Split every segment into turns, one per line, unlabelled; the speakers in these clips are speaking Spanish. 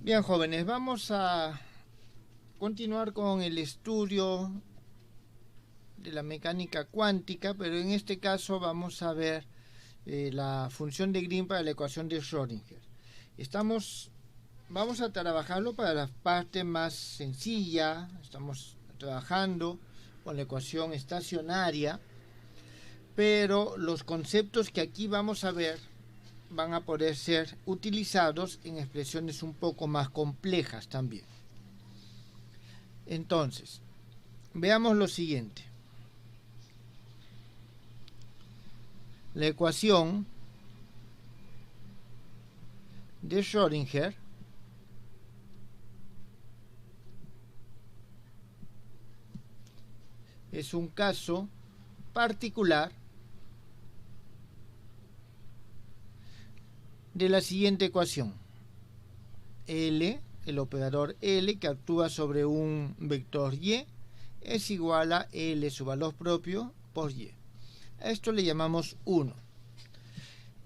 Bien, jóvenes, vamos a continuar con el estudio de la mecánica cuántica, pero en este caso vamos a ver la función de Green para la ecuación de Schrödinger. Vamos a trabajarlo para la parte más sencilla. Estamos trabajando con la ecuación estacionaria, pero los conceptos que aquí vamos a ver van a poder ser utilizados en expresiones un poco más complejas también. Entonces, veamos lo siguiente. La ecuación de Schrödinger es un caso particular de la siguiente ecuación. L, el operador L que actúa sobre un vector Y, es igual a L su valor propio por Y. A esto le llamamos 1.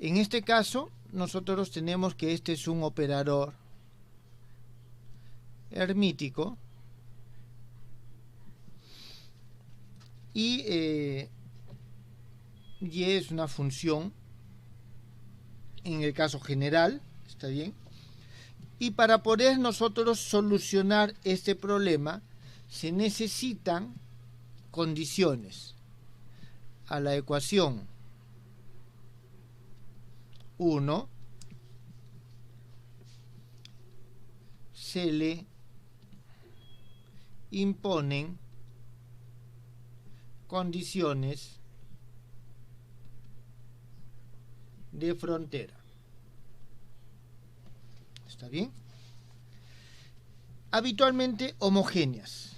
En este caso, nosotros tenemos que este es un operador hermítico y Y es una función en el caso general, ¿está bien? Y para poder nosotros solucionar este problema se necesitan condiciones. A la ecuación 1 se le imponen condiciones de frontera. ¿Está bien? Habitualmente homogéneas.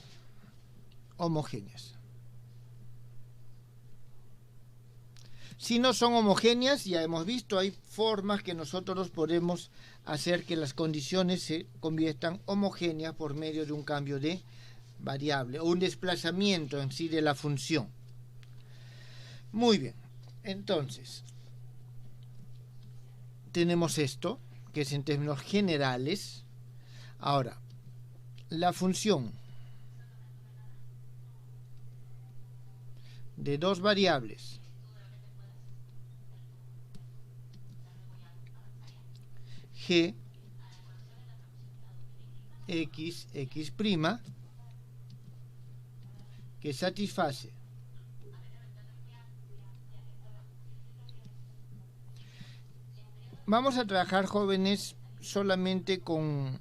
Si no son homogéneas, ya hemos visto, hay formas que nosotros podemos hacer que las condiciones se conviertan homogéneas por medio de un cambio de variable o un desplazamiento en sí de la función. Muy bien, entonces tenemos esto, que es en términos generales. Ahora, la función de dos variables g, x, x', que satisface vamos a trabajar, jóvenes, solamente con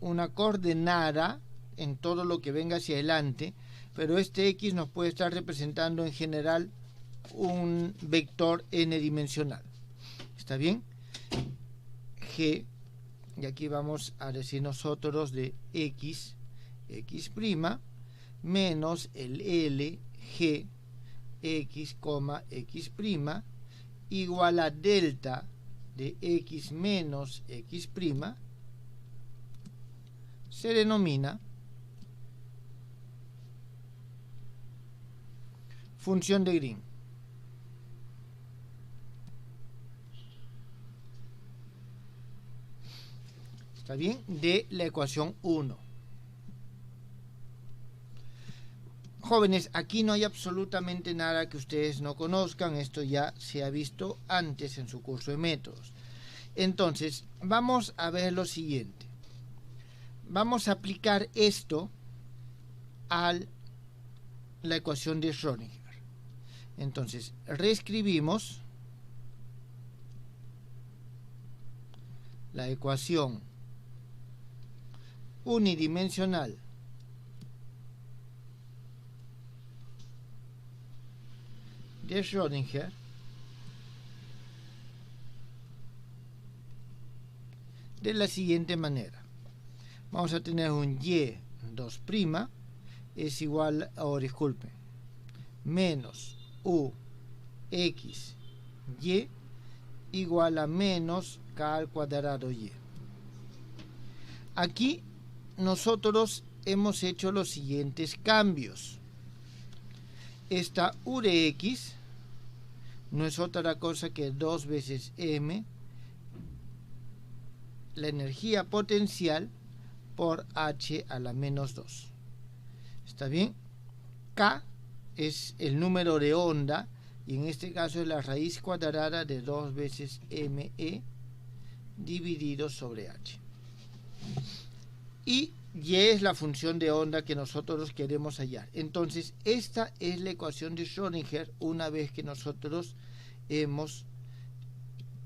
una coordenada en todo lo que venga hacia adelante, pero este x nos puede estar representando en general un vector n-dimensional. ¿Está bien? G, y aquí vamos a decir nosotros de x, x', menos el L, G, x, x', igual a delta de x menos x', se denomina función de Green. ¿Está bien? De la ecuación 1. Jóvenes, aquí no hay absolutamente nada que ustedes no conozcan. Esto ya se ha visto antes en su curso de métodos. Entonces, vamos a ver lo siguiente. Vamos a aplicar esto a la ecuación de Schrödinger. Entonces, reescribimos la ecuación unidimensional de Schrödinger de la siguiente manera. Vamos a tener un y2' es igual a, disculpen, menos u x y igual a menos k al cuadrado y. Aquí nosotros hemos hecho los siguientes cambios. Esta u de x no es otra cosa que 2 veces m la energía potencial por h a la menos 2. ¿Está bien? K es el número de onda y en este caso es la raíz cuadrada de 2 veces me dividido sobre h. Y y es la función de onda que nosotros queremos hallar. Entonces, esta es la ecuación de Schrödinger una vez que nosotros hemos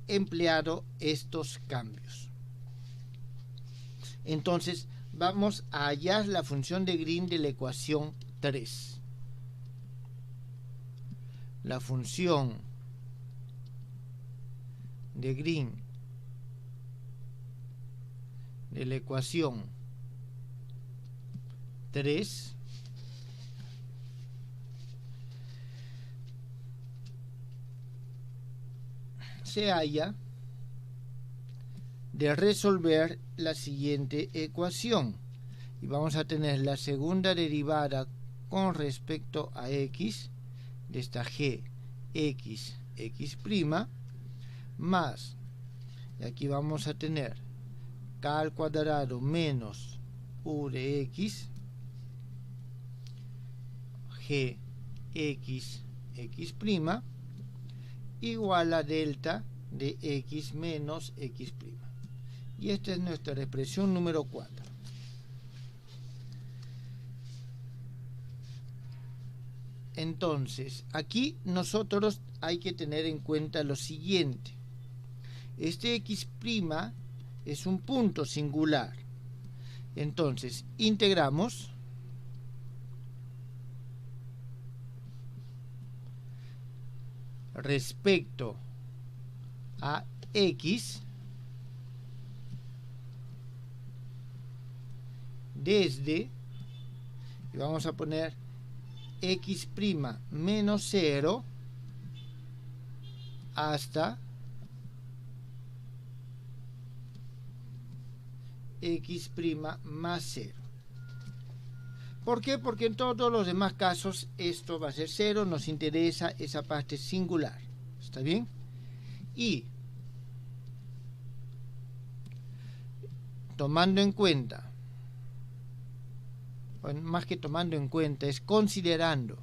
empleado estos cambios. Entonces, vamos a hallar la función de Green de la ecuación 3. La función de Green de la ecuación 3 se halla de resolver la siguiente ecuación y vamos a tener la segunda derivada con respecto a x de esta g x más, y aquí vamos a tener k al cuadrado menos u de x g x igual a delta de x menos x'. Y esta es nuestra expresión número 4. Entonces, aquí nosotros hay que tener en cuenta lo siguiente. Este x' es un punto singular. Entonces, integramos respecto a x desde, y vamos a poner x' menos 0 hasta x' más 0. ¿Por qué? Porque en todos los demás casos esto va a ser 0, nos interesa esa parte singular. ¿Está bien? Y tomando en cuenta, bueno, más que tomando en cuenta, es considerando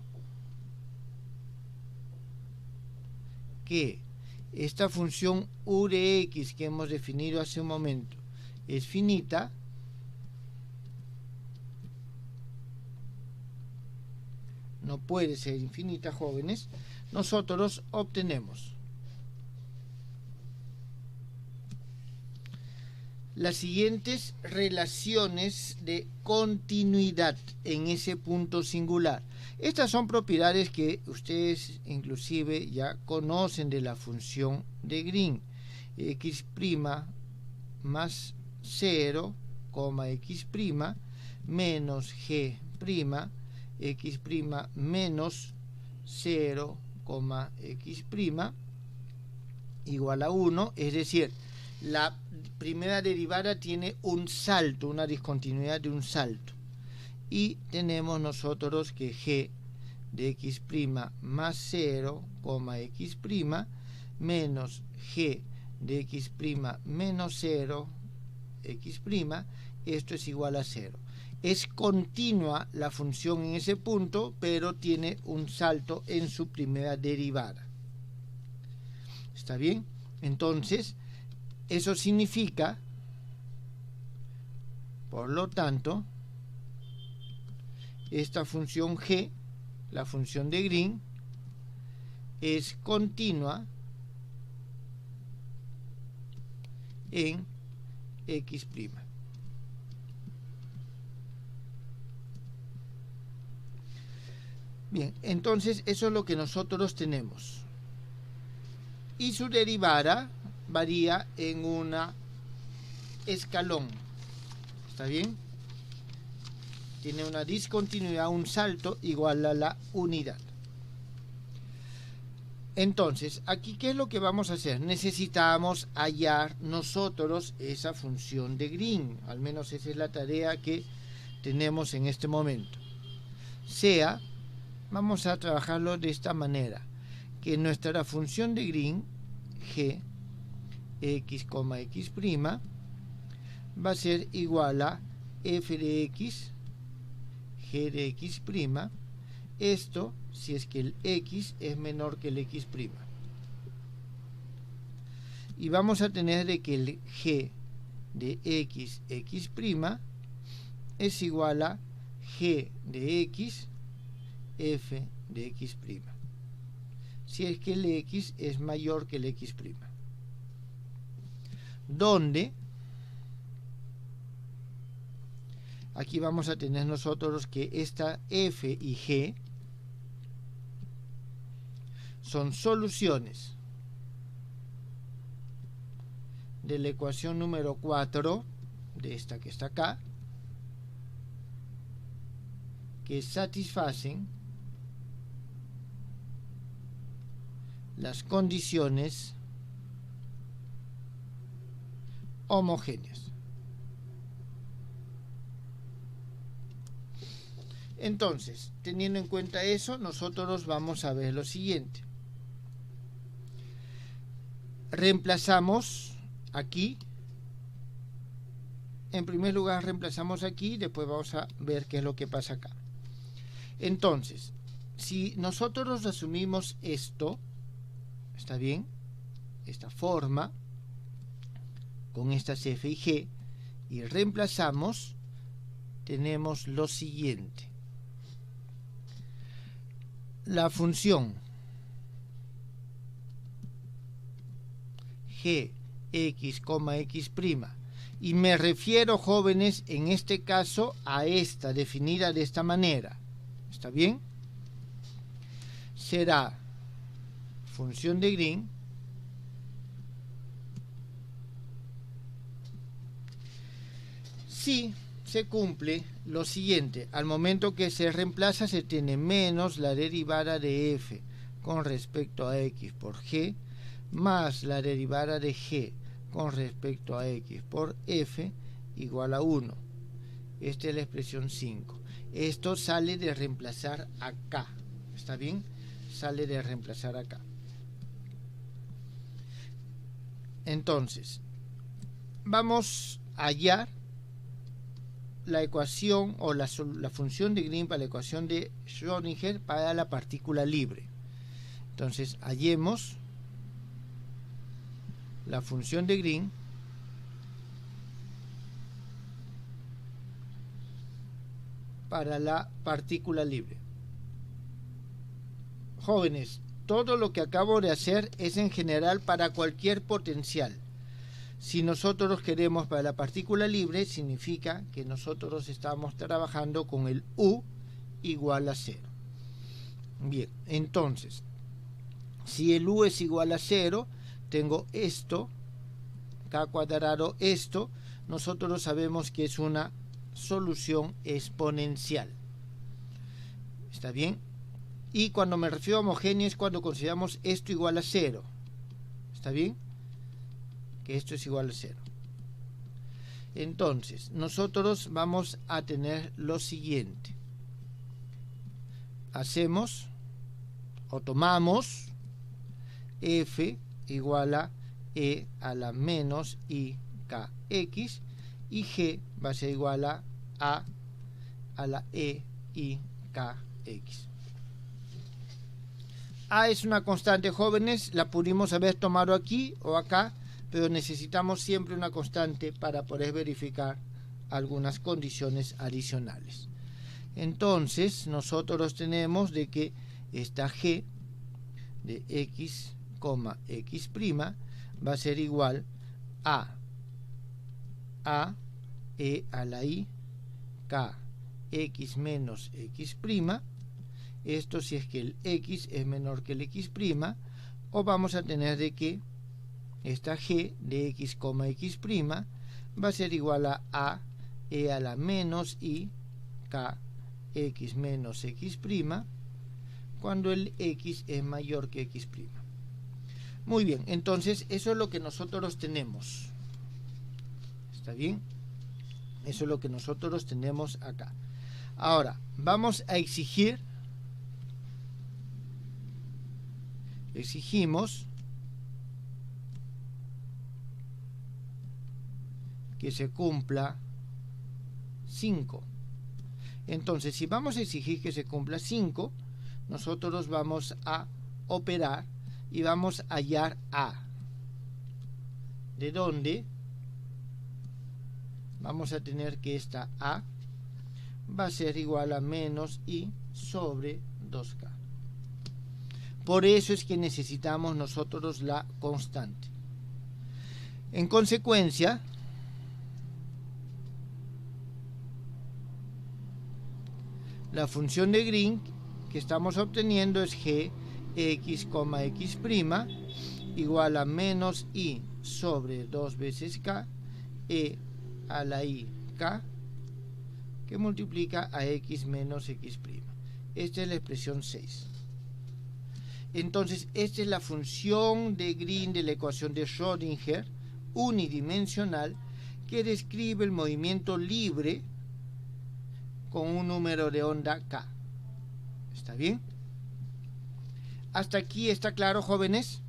que esta función u de x que hemos definido hace un momento es finita, no puede ser infinita, jóvenes, nosotros obtenemos las siguientes relaciones de continuidad en ese punto singular. Estas son propiedades que ustedes inclusive ya conocen de la función de Green. X' más 0, x' menos g', x' menos 0, x' igual a 1, es decir, la primera derivada tiene un salto, una discontinuidad de un salto. Y tenemos nosotros que g de x' más 0, x' menos g de x' menos 0, x', esto es igual a 0. Es continua la función en ese punto, pero tiene un salto en su primera derivada. ¿Está bien? Entonces, eso significa, por lo tanto, esta función g, la función de Green, es continua en x'. Bien, entonces eso es lo que nosotros tenemos. Y su derivada varía en una escalón. ¿Está bien? Tiene una discontinuidad, un salto igual a la unidad. Entonces, aquí, ¿qué es lo que vamos a hacer? Necesitamos hallar nosotros esa función de Green. Al menos esa es la tarea que tenemos en este momento. Vamos a trabajarlo de esta manera, que nuestra función de Green, g, x, x', va a ser igual a f de x, g de x'. Esto si es que el x es menor que el x'. Y vamos a tener de que el g de x, x' es igual a g de x, f de x'. Si es que el x es mayor que el x'. Donde aquí vamos a tener nosotros que esta f y g son soluciones de la ecuación número 4 de esta que está acá, que satisfacen las condiciones homogéneas. Entonces, teniendo en cuenta eso, nosotros vamos a ver lo siguiente. Reemplazamos aquí. En primer lugar reemplazamos aquí, después vamos a ver qué es lo que pasa acá. Entonces, si nosotros asumimos esto, ¿está bien? Esta forma, con estas f y g, y reemplazamos, tenemos lo siguiente. La función g, x, x', y me refiero, jóvenes, en este caso a esta, definida de esta manera, ¿está bien? Será función de Green si se cumple lo siguiente: al momento que se reemplaza se tiene menos la derivada de f con respecto a x por g más la derivada de g con respecto a x por f igual a 1. Esta es la expresión 5. Esto sale de reemplazar acá, ¿está bien? Sale de reemplazar acá. Entonces, vamos a hallar la ecuación o la función de Green para la ecuación de Schrödinger para la partícula libre. Entonces, hallemos la función de Green para la partícula libre. Jóvenes, todo lo que acabo de hacer es en general para cualquier potencial. Si nosotros queremos para la partícula libre, significa que nosotros estamos trabajando con el U igual a 0. Bien, entonces, si el U es igual a 0, tengo esto, k cuadrado esto, nosotros sabemos que es una solución exponencial. ¿Está bien? Y cuando me refiero a homogéneo es cuando consideramos esto igual a 0. ¿Está bien? Que esto es igual a 0. Entonces, nosotros vamos a tener lo siguiente. Hacemos o tomamos f igual a e a la menos i kx y g va a ser igual a la e i kx. A es una constante, jóvenes, la pudimos haber tomado aquí o acá, pero necesitamos siempre una constante para poder verificar algunas condiciones adicionales. Entonces, nosotros tenemos de que esta g de x, x' va a ser igual a e a la i k x menos x'. Esto si es que el x es menor que el x', o vamos a tener de que esta g de x, x' va a ser igual a e a la menos i k x menos x' cuando el x es mayor que x'. Muy bien, entonces eso es lo que nosotros tenemos. ¿Está bien? Eso es lo que nosotros tenemos acá. Ahora, vamos a exigimos que se cumpla 5. Entonces, si vamos a exigir que se cumpla 5, nosotros vamos a operar y vamos a hallar A, de donde vamos a tener que esta A va a ser igual a menos I sobre 2K. Por eso es que necesitamos nosotros la constante. En consecuencia, la función de Green que estamos obteniendo es Gx, x' igual a menos I sobre 2 veces K, E a la I K, que multiplica a X menos X'. Esta es la expresión 6. Entonces, esta es la función de Green de la ecuación de Schrödinger unidimensional que describe el movimiento libre con un número de onda K. ¿Está bien? ¿Hasta aquí está claro, jóvenes?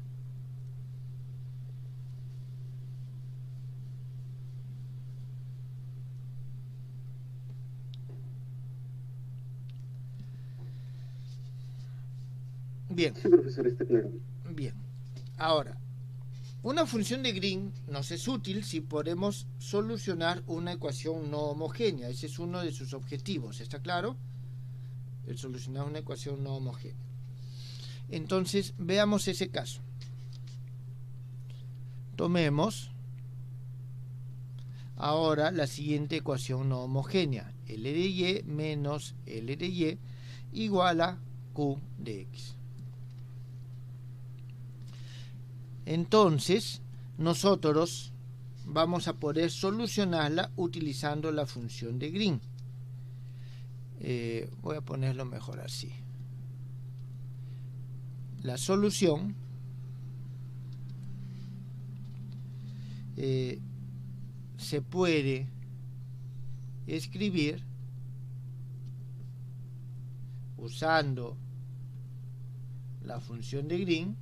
Bien.
Sí, profesor, está claro.
Bien. Ahora, una función de Green nos es útil si podemos solucionar una ecuación no homogénea. Ese es uno de sus objetivos, ¿está claro? El solucionar una ecuación no homogénea. Entonces, veamos ese caso. Tomemos ahora la siguiente ecuación no homogénea. L de Y menos L de Y igual a Q de X. Entonces, nosotros vamos a poder solucionarla utilizando la función de Green. Voy a ponerlo mejor así. La solución se puede escribir usando la función de Green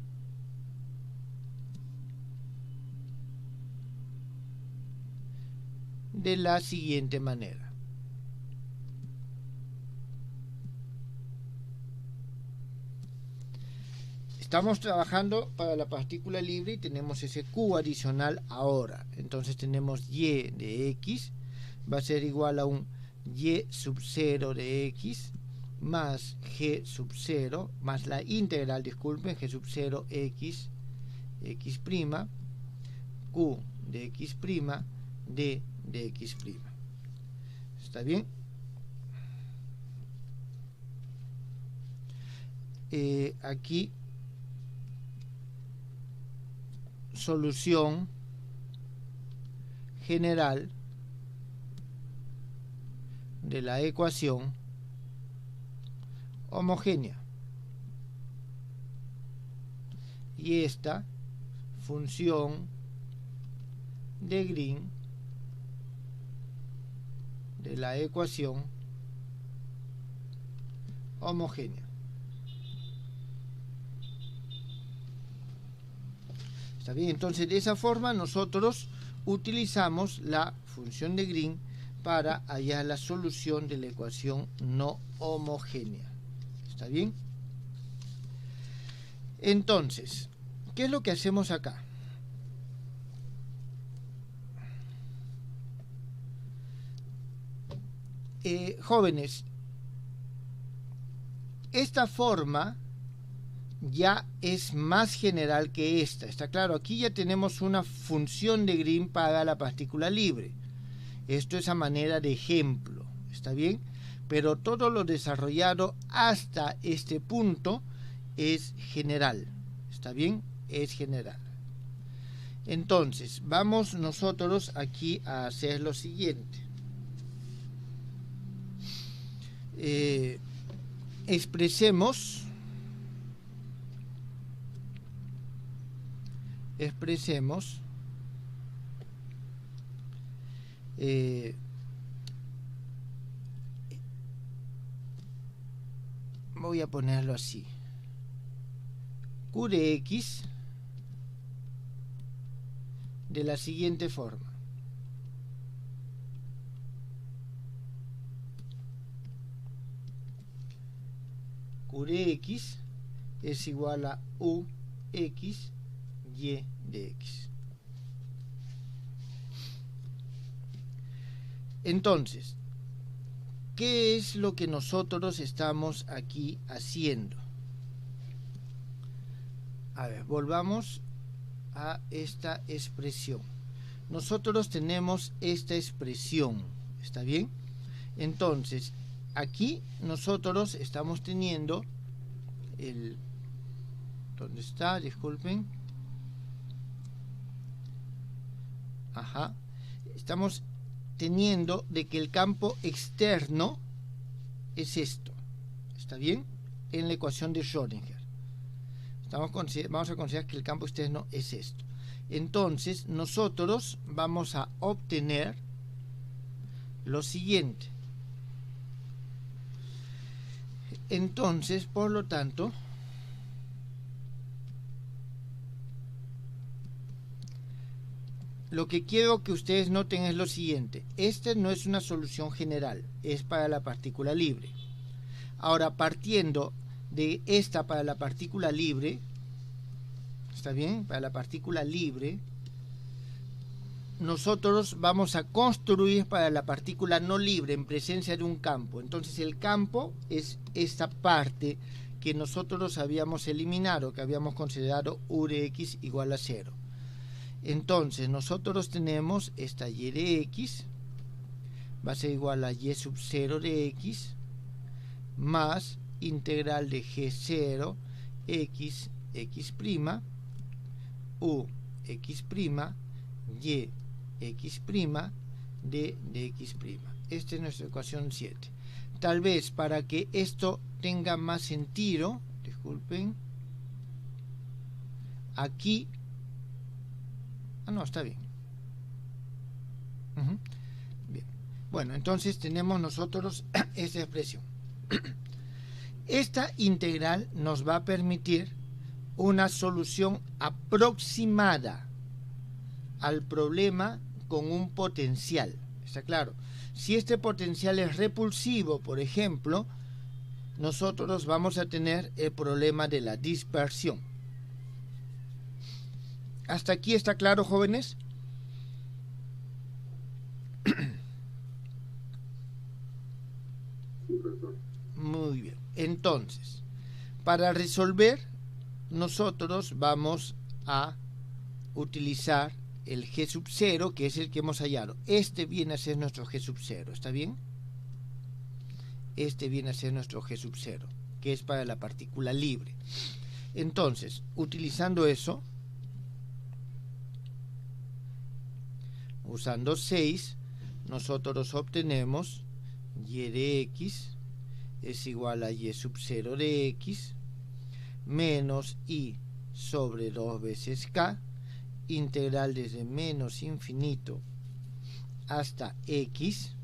de la siguiente manera. Estamos trabajando para la partícula libre y tenemos ese Q adicional ahora. Entonces tenemos Y de X va a ser igual a un Y sub 0 de X más G sub 0 más la integral, disculpen, G sub 0 X, X', Q de X', D de X'. ¿Está bien? Aquí solución general de la ecuación homogénea. Y esta función de Green de la ecuación homogénea. ¿Está bien? Entonces, de esa forma nosotros utilizamos la función de Green para hallar la solución de la ecuación no homogénea. ¿Está bien? Entonces, ¿qué es lo que hacemos acá? Jóvenes, esta forma ya es más general que esta. Está claro, aquí ya tenemos una función de Green para la partícula libre. Esto es a manera de ejemplo, ¿está bien? Pero todo lo desarrollado hasta este punto es general, ¿está bien? Es general. Entonces, vamos nosotros aquí a hacer lo siguiente. Expresemos voy a ponerlo así, Q de X de la siguiente forma. U de x es igual a u x y de x. Entonces, ¿qué es lo que nosotros estamos aquí haciendo? A ver, volvamos a esta expresión. Nosotros tenemos esta expresión, ¿está bien? Entonces, aquí nosotros estamos teniendo el... ¿Dónde está? Disculpen. Ajá. Estamos teniendo de que el campo externo es esto, ¿está bien? En la ecuación de Schrödinger. Vamos a considerar que el campo externo es esto. Entonces, nosotros vamos a obtener lo siguiente. Entonces, por lo tanto, lo que quiero que ustedes noten es lo siguiente. Esta no es una solución general, es para la partícula libre. Ahora, partiendo de esta para la partícula libre, ¿está bien? Para la partícula libre, nosotros vamos a construir para la partícula no libre en presencia de un campo. Entonces el campo es esta parte que nosotros habíamos eliminado, que habíamos considerado u de x igual a 0. Entonces nosotros tenemos esta y de x va a ser igual a y sub 0 de x más integral de g0 x prima u x prima y x prima de x prima. Esta es nuestra ecuación 7. Tal vez para que esto tenga más sentido, disculpen, aquí, no, está bien. Bien. Bueno, entonces tenemos nosotros esta expresión. Esta integral nos va a permitir una solución aproximada al problema con un potencial. ¿Está claro? Si este potencial es repulsivo, por ejemplo, nosotros vamos a tener el problema de la dispersión. ¿Hasta aquí está claro, jóvenes? Muy bien. Entonces, para resolver, nosotros vamos a utilizar el G sub 0, que es el que hemos hallado. Este viene a ser nuestro G sub 0, ¿está bien? Este viene a ser nuestro G sub 0, que es para la partícula libre. Entonces, utilizando eso, usando 6, nosotros obtenemos y de x es igual a y sub 0 de x menos i sobre 2 veces k, integral desde menos infinito hasta x,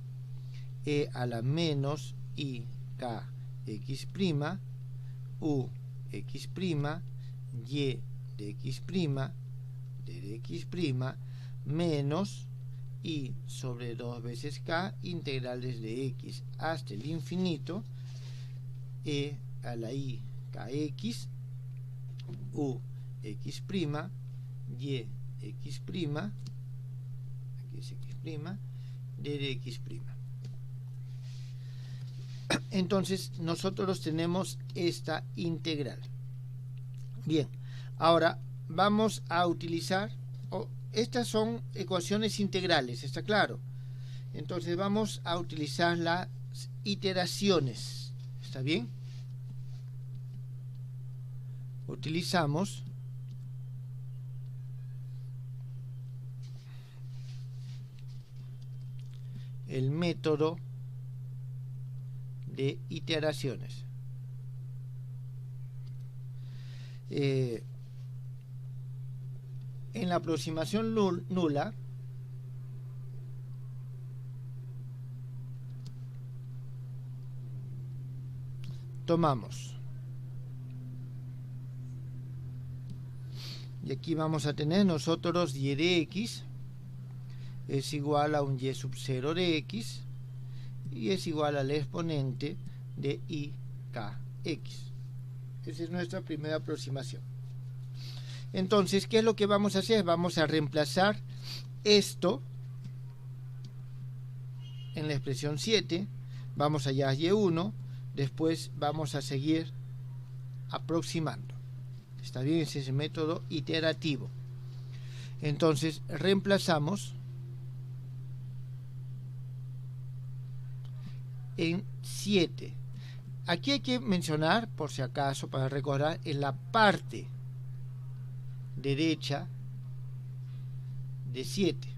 e a la menos i k x prima, u x prima, y de x prima, de x prima, menos i sobre 2 veces k, integral desde x hasta el infinito, e a la i kx, u x prima, y x prima, aquí es x prima, de x prima. Entonces nosotros tenemos esta integral. Bien, ahora vamos a utilizar, estas son ecuaciones integrales, ¿está claro? Entonces vamos a utilizar las iteraciones, ¿está bien? Utilizamos el método de iteraciones. En la aproximación nula, tomamos, y aquí vamos a tener nosotros y de x es igual a un y sub 0 de x y es igual al exponente de i k x. Esa es nuestra primera aproximación. Entonces, ¿qué es lo que vamos a hacer? Vamos a reemplazar esto en la expresión 7, vamos allá a y1, después vamos a seguir aproximando. Está bien, ese es el método iterativo. Entonces reemplazamos en 7. Aquí hay que mencionar, por si acaso, para recordar, en la parte derecha de 7.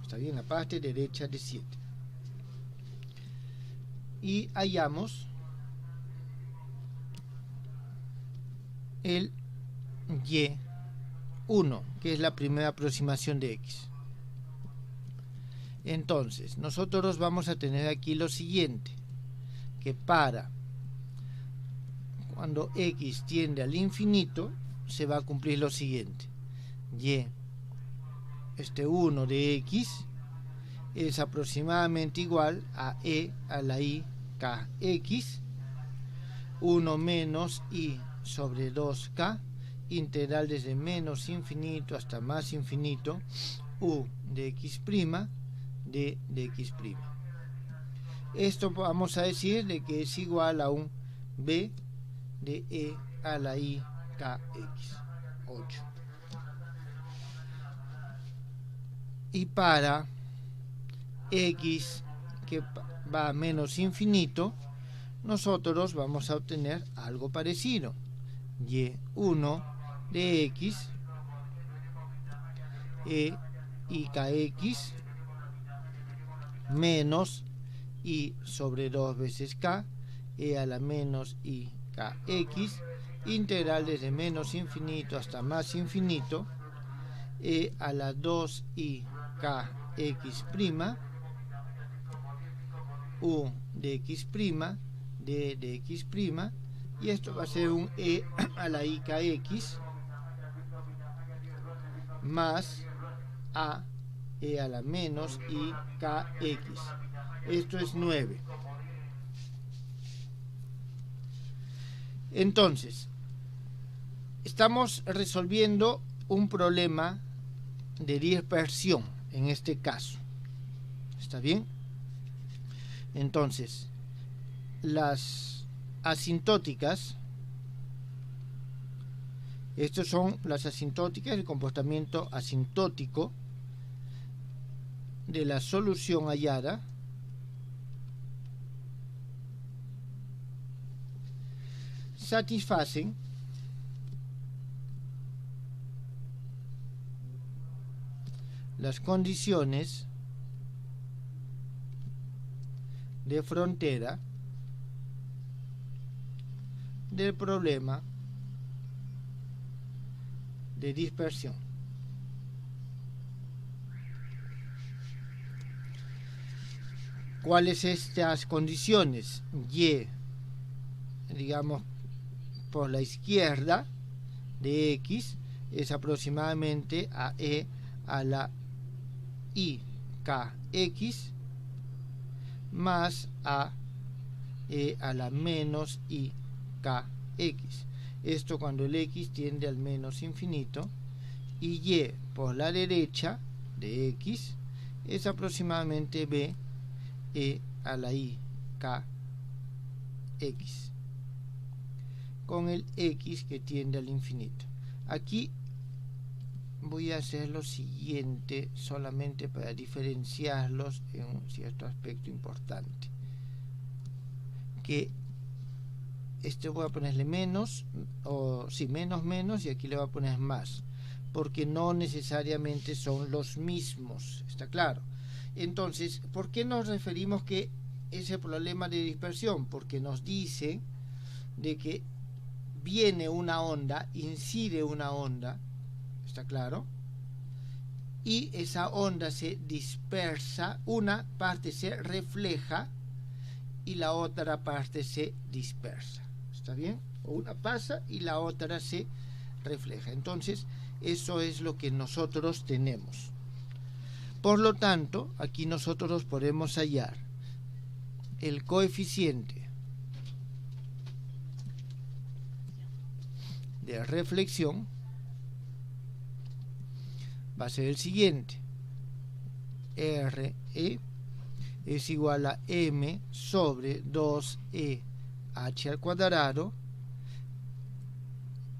Está bien, la parte derecha de 7. Y hallamos el y1, que es la primera aproximación de x. Entonces, nosotros vamos a tener aquí lo siguiente, que cuando x tiende al infinito, se va a cumplir lo siguiente. Este 1 de x es aproximadamente igual a e a la i kx, 1 menos i sobre 2k, integral desde menos infinito hasta más infinito, u de x' d de x'. Esto vamos a decir de que es igual a un b de e a la i kx, 8. Y para x que va a menos infinito, nosotros vamos a obtener algo parecido. y1 de x e i kx menos i sobre 2 veces k e a la menos i kx, integral desde menos infinito hasta más infinito, e a la 2i kx', u de x', d de x', y esto va a ser un e a la i kx más a e a la menos i kx. Esto es 9. Entonces, estamos resolviendo un problema de dispersión en este caso. ¿Está bien? Entonces, las asintóticas, estas son las asintóticas, el comportamiento asintótico de la solución hallada satisfacen las condiciones de frontera del problema de dispersión. ¿Cuáles estas condiciones? Y, digamos, por la izquierda de x es aproximadamente a e a la i kx más a e a la menos i kx. Esto cuando el x tiende al menos infinito, y por la derecha de x es aproximadamente b e a la i kx con el x que tiende al infinito. Aquí voy a hacer lo siguiente solamente para diferenciarlos en un cierto aspecto importante, que voy a ponerle menos, o sí, menos, y aquí le voy a poner más, porque no necesariamente son los mismos, ¿está claro? Entonces, ¿por qué nos referimos que ese problema de dispersión? Porque nos dice de que viene una onda, incide una onda, ¿está claro? Y esa onda se dispersa, una parte se refleja y la otra parte se dispersa, ¿está bien? Una pasa y la otra se refleja. Entonces, eso es lo que nosotros tenemos. Por lo tanto, aquí nosotros podemos hallar el coeficiente de reflexión va a ser el siguiente. RE es igual a M sobre 2E H al cuadrado.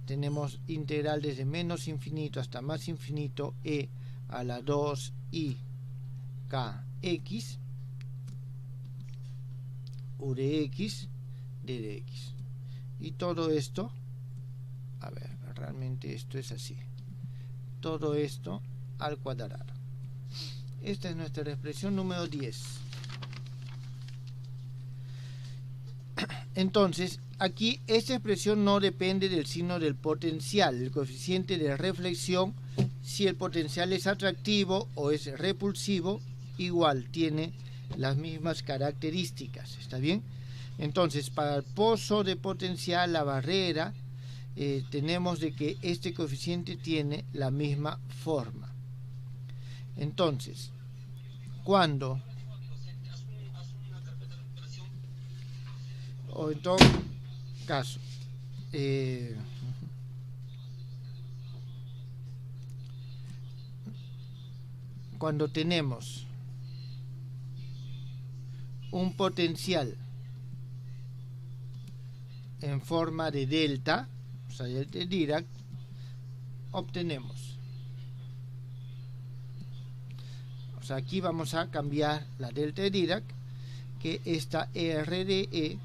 Tenemos integral desde menos infinito hasta más infinito, E a la 2I KX, U de X, D de X. Y todo esto, a ver, realmente esto es así. Todo esto al cuadrado. Esta es nuestra expresión número 10. Entonces, aquí esta expresión no depende del signo del potencial, el coeficiente de reflexión. Si el potencial es atractivo o es repulsivo, igual tiene las mismas características, ¿está bien? Entonces, para el pozo de potencial, la barrera, tenemos de que este coeficiente tiene la misma forma. Entonces, cuando, o en todo caso, cuando tenemos un potencial en forma de delta, o sea, delta de Dirac, obtenemos, o sea, aquí vamos a cambiar la delta de Dirac, que esta R de E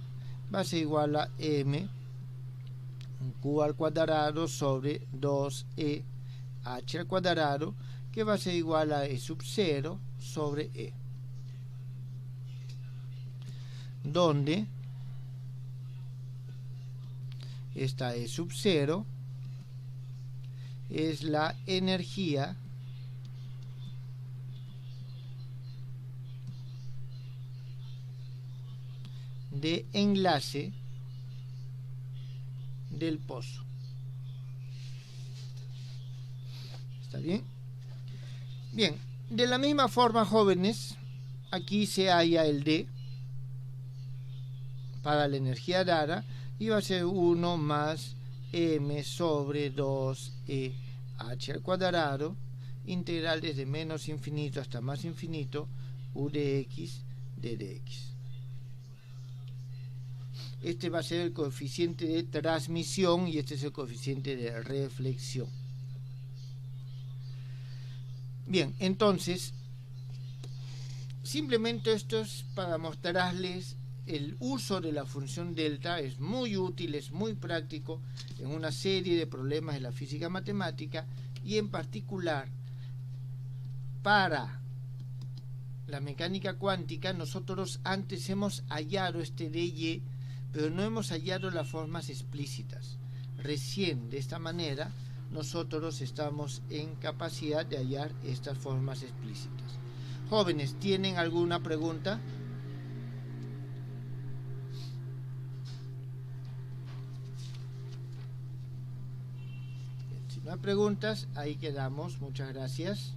va a ser igual a M Q al cuadrado sobre 2E H al cuadrado, que va a ser igual a E sub 0 sobre E, donde esta E sub 0 es la energía de enlace del pozo. ¿Está bien? Bien, de la misma forma, jóvenes, aquí se halla el D para la energía dada y va a ser 1 más M sobre 2E H al cuadrado, integral desde menos infinito hasta más infinito, U de X, D de X. Este va a ser el coeficiente de transmisión y este es el coeficiente de reflexión. Bien, entonces, simplemente esto es para mostrarles el uso de la función delta. Es muy útil, es muy práctico en una serie de problemas de la física matemática y en particular para la mecánica cuántica. Nosotros antes hemos hallado este dy, pero no hemos hallado las formas explícitas. Recién de esta manera nosotros estamos en capacidad de hallar estas formas explícitas. Jóvenes, ¿tienen alguna pregunta? Si no hay preguntas, ahí quedamos. Muchas gracias.